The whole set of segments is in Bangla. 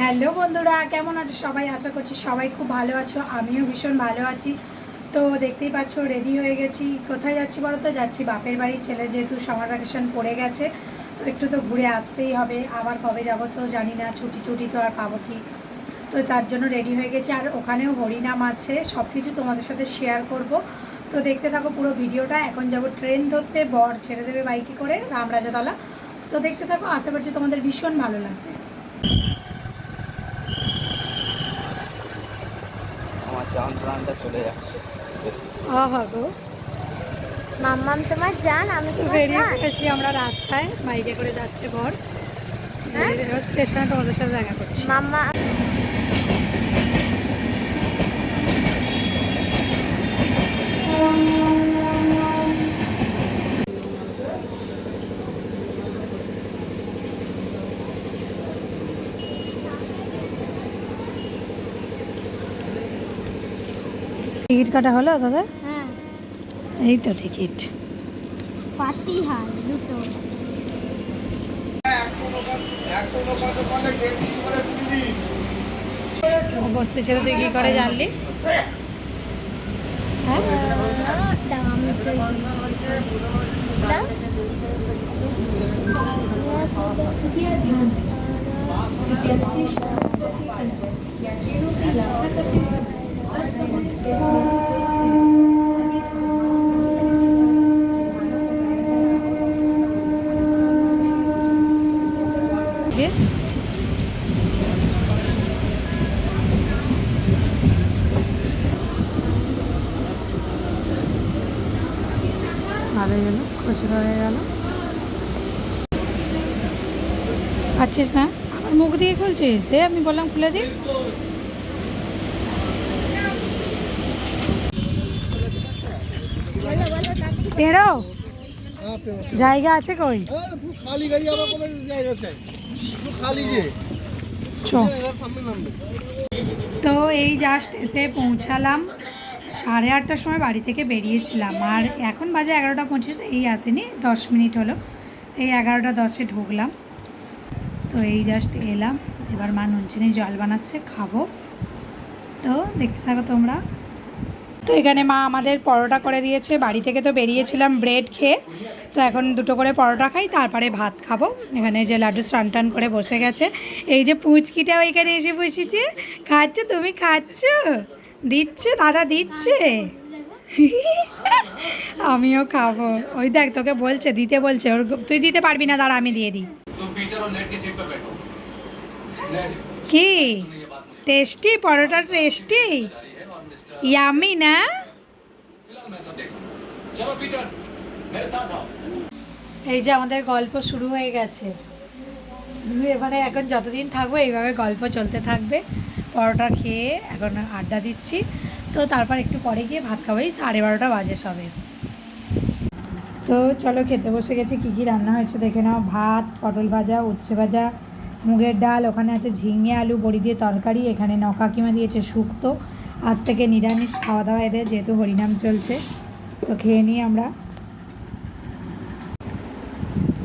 হ্যালো বন্ধুরা, কেমন আছো সবাই? আশা করছি সবাই খুব ভালো আছো। আমিও ভীষণ ভালো আছি। তো দেখতেই পাচ্ছ রেডি হয়ে গেছি। কোথায় যাচ্ছি বলো তো? যাচ্ছি বাপের বাড়ি। ছেলে যেহেতু সামার ভ্যাকেশন পড়ে গেছে, তো একটু তো ঘুরে আসতেই হবে। আবার কবে যাবো তো জানি না, ছুটি তো আর পাবো কি। তো তার জন্য রেডি হয়ে গেছি। আর ওখানেও হরিনাম আছে, সব কিছু তোমাদের সাথে শেয়ার করব। তো দেখতে থাকো পুরো ভিডিওটা। এখন যাব ট্রেন ধরতে, বর ছেড়ে দেবে বাইকে করে রামরাজাতলা। তো দেখতে থাকো, আশা করছি তোমাদের ভীষণ ভালো লাগবে। আমার জান প্রাণটা চলে যাচ্ছে। আহা গো, মাম্মাম তোমার জান, আমি তোমার রেডি জান। হয়েছি আমরা রাস্তায়, বাইকে করে যাচ্ছে বর। হ্যাঁ স্টেশনে তোমাদের সাথে দেখা করছি। মাম্মা। টিকিট কাটা হলো দাদা? হ্যাঁ, এই তো টিকিট। পাতিহার দুটো। বসতে ছিল, তুই কি করে জানলি? হ্যাঁ, দাম তো দাম। দিয়ে ভালো গেল, খুচরো হয়ে গেল। পাচ্ছিস না? আমার মুখ দিয়ে খুলছিস? দে, আমি বললাম খুলে দিই। বলো বলো তাড়াতাড়ি। পেরো, জায়গা আছে কই? খালি গাড়ি আবার কোনো জায়গা চাই, খালি যে চ। তো এই জাস্ট এসে পৌঁছালাম। 8:30টার সময় বাড়ি থেকে বেরিয়েছিলাম, আর এখন বাজে 11টা 25। এই আসেনি, 10 মিনিট হলো। এই 11টা 10-এ ঢুকলাম। তো এই জাস্ট এলাম। এবার মা নুন চিনি জল বানাচ্ছে, খাবো। তো দেখতে থাকো তোমরা। তো এখানে মা আমাদের পরোটা করে দিয়েছে। বাড়ি থেকে তো বেরিয়েছিলাম ব্রেড খেয়ে, তো এখন দুটো করে পরোটা খাই, তারপরে ভাত খাবো। এখানে যে লাড্ডু স্নান টান করে বসে গেছে। এই যে পুচকিটাও এখানে এসে বসেছে, খাচ্ছে। তুমি খাচ্ছ? দিচ্ছে, দাদা দিচ্ছে। আমিও খাবো। ওই দেখ, তোকে বলছে, দিতে বলছে। ওর তুই দিতে পারবি না, দাঁড়া আমি দিয়ে দিই। কি টেস্টি পরোটা, টেস্টি ইয়ামি না? এই যে আমাদের গল্প শুরু হয়ে গেছে। এবারে এখন যতদিন থাকবো এইভাবে গল্প চলতে থাকবে। পরোটা খেয়ে এখন আড্ডা দিচ্ছি। তো তারপর একটু পরে গিয়ে ভাত খাবো। এই 12:30 বাজে সবে। তো চলো খেতে বসে গেছি। কী কী রান্না হয়েছে দেখে নাও। ভাত, পটল ভাজা, উচ্ছে ভাজা, মুগের ডাল, ওখানে আছে ঝিঙে আলু বড়ি দিয়ে তরকারি, এখানে নকাকিমা দিয়েছে শুক্তো। আজ থেকে নিরামিষ খাওয়া দাওয়া এদের, যেহেতু হরিনাম চলছে। তো খেয়ে নিই আমরা।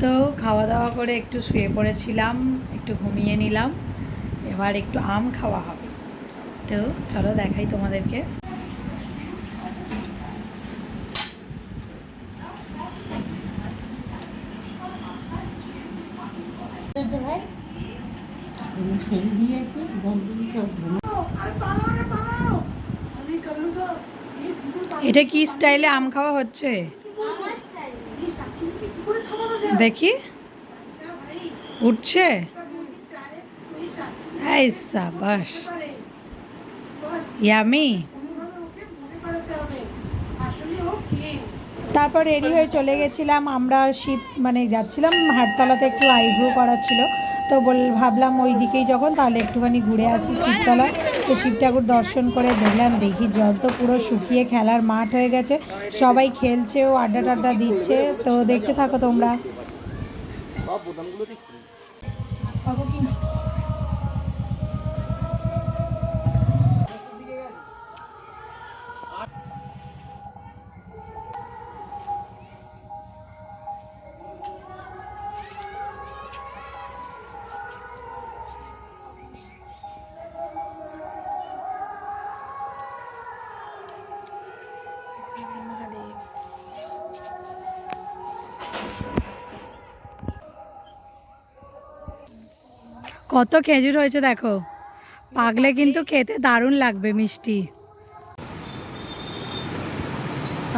তো খাওয়া দাওয়া করে একটু শুয়ে পড়েছিলাম, একটু ঘুমিয়ে নিলাম। এবার একটু আম খাওয়া হবে। তো চলো দেখাই তোমাদেরকে। এটা কি স্টাইলে আম খাওয়া হচ্ছে দেখি? উঠছে? এই সাবাস, ইয়ামি। তারপর রেডি হয়ে চলে গেছিলাম আমরা। শিব মানে যাচ্ছিলাম হাটতলাতে, একটু আইব্রো করার ছিল। তো ভাবলাম ওই দিকেই যখন, তাহলে একটুখানি ঘুরে আসি শিবতলা। তো শিব ঠাকুর দর্শন করে দেখলাম, দেখি জল তো পুরো শুকিয়ে খেলার মাঠ হয়ে গেছে। সবাই খেলছেও, আড্ডা টাড্ডা দিচ্ছে। তো দেখতে থাকো তোমরা। কত খেজুর হয়েছে দেখো, পাকলে কিন্তু খেতে দারুণ লাগবে মিষ্টি।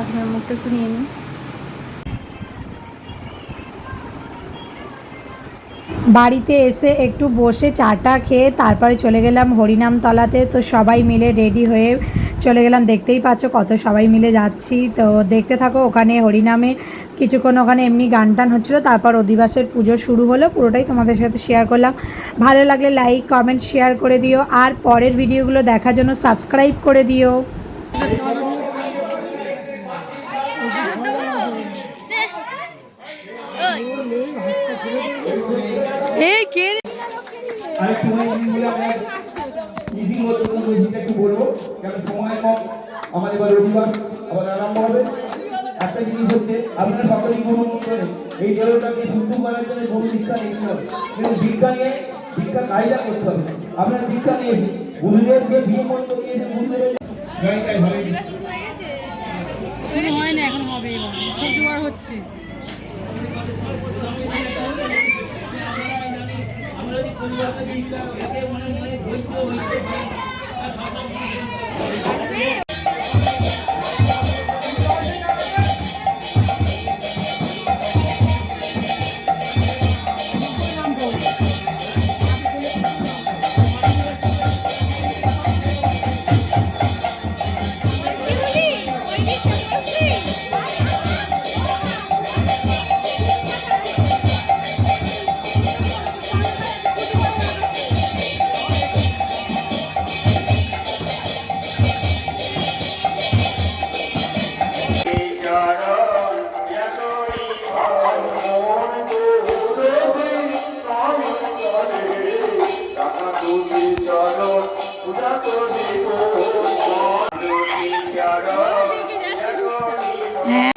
আপনার মুখটা একটু নিয়ে নিন। বাড়িতে এসে একটু বসে চাটা খেয়ে তারপরে চলে গেলাম হরিনামতলাতে। তো সবাই মিলে রেডি হয়ে চলে গেলাম, দেখতেই পাচ্ছ কত সবাই মিলে যাচ্ছি। তো দেখতে থাকো, ওখানে হরিনামে কিছুক্ষণ ওখানে এমনি গান টান হচ্ছিলো, তারপর অধিবাসের পুজো শুরু হলো। পুরোটাই তোমাদের সাথে শেয়ার করলাম। ভালো লাগলে লাইক কমেন্ট শেয়ার করে দিও, আর পরের ভিডিওগুলো দেখার জন্য সাবস্ক্রাইব করে দিও। এই কে আরেকটু ইজি মতো বইটা একটু বলবো, কারণ সময় কম, আমাদের এবার রবিবার আবার আরম্ভ হবে। একটা জিনিস হচ্ছে, আপনারা সকলেই গ্রহণ করে এই জলটাকে শুদ্ধ করার জন্য গরু দীক্ষা নিতে হবে, কিন্তু দীক্ষা কায়দা করতে হবে। আপনারা দীক্ষা নিয়ে গুরুদেবকে বিয়ে করতে গিয়েছে, গুরুদেবের জয়টাই হবে। শুরু হয় না, এখন হবে, এবার শুক্রবার হচ্ছে।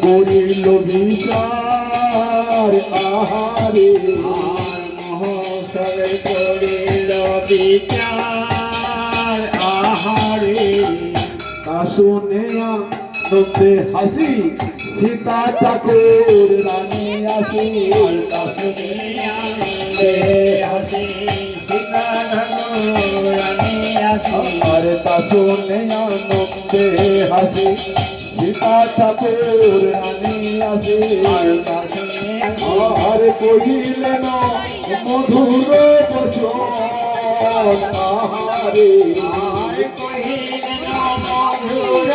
করিল বিচার আহারে, মহোৎসবে করিল বিচার আহারে, তা শুনে আনন্দে হাসি সীতা ঠাকুর রানী আসি, তা শুনে আনন্দে হাসি সীতা ঠাকুর রানী আসি, আর তা শুনে আনন্দে হাসি সীতা ঠাকুর রানী আসি, আর কহিলেন মধুর বচন আহারে, কহিলেন মধুর